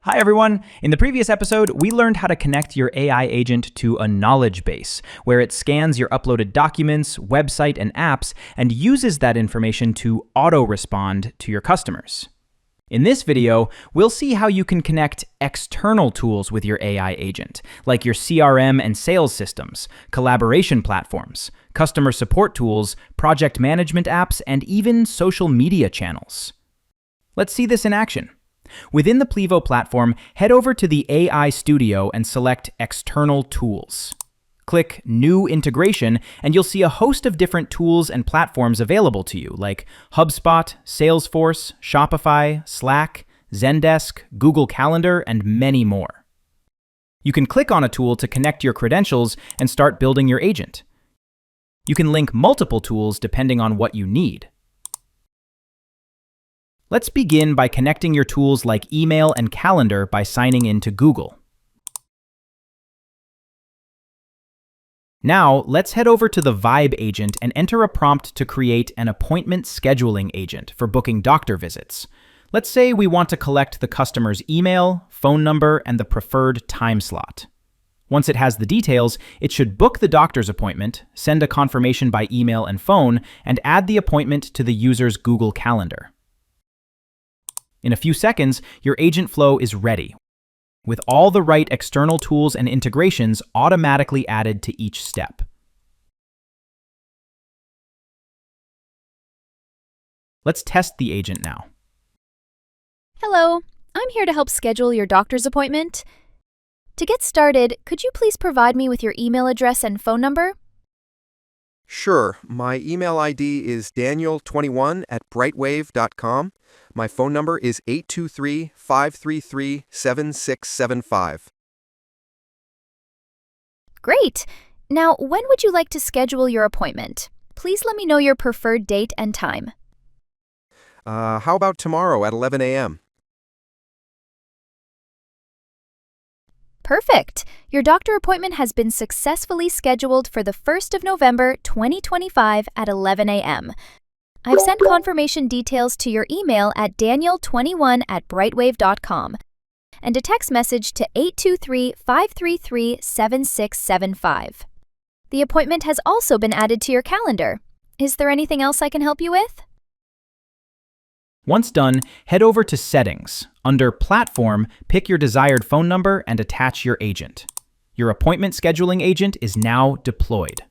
Hi everyone! In the previous episode, we learned how to connect your AI agent to a knowledge base, where it scans your uploaded documents, website, and apps, and uses that information to auto-respond to your customers. In this video, we'll see how you can connect external tools with your AI agent, like your CRM and sales systems, collaboration platforms, customer support tools, project management apps, and even social media channels. Let's see this in action. Within the Plivo platform, head over to the AI Studio and select External Tools. Click New Integration, and you'll see a host of different tools and platforms available to you, like HubSpot, Salesforce, Shopify, Slack, Zendesk, Google Calendar, and many more. You can click on a tool to connect your credentials and start building your agent. You can link multiple tools depending on what you need. Let's begin by connecting your tools like email and calendar by signing in to Google. Now, let's head over to the Vibe agent and enter a prompt to create an appointment scheduling agent for booking doctor visits. Let's say we want to collect the customer's email, phone number, and the preferred time slot. Once it has the details, it should book the doctor's appointment, send a confirmation by email and phone, and add the appointment to the user's Google Calendar. In a few seconds, your agent flow is ready, with all the right external tools and integrations automatically added to each step. Let's test the agent now. Hello, I'm here to help schedule your doctor's appointment. To get started, could you please provide me with your email address and phone number? Sure. My email ID is daniel21@brightwave.com. My phone number is 823-533-7675. Great! Now, when would you like to schedule your appointment? Please let me know your preferred date and time. How about tomorrow at 11 a.m.? Perfect! Your doctor appointment has been successfully scheduled for the 1st of November, 2025 at 11 a.m. I've sent confirmation details to your email at daniel21@brightwave.com and a text message to 823-533-7675. The appointment has also been added to your calendar. Is there anything else I can help you with? Once done, head over to Settings. Under Platform, pick your desired phone number and attach your agent. Your appointment scheduling agent is now deployed.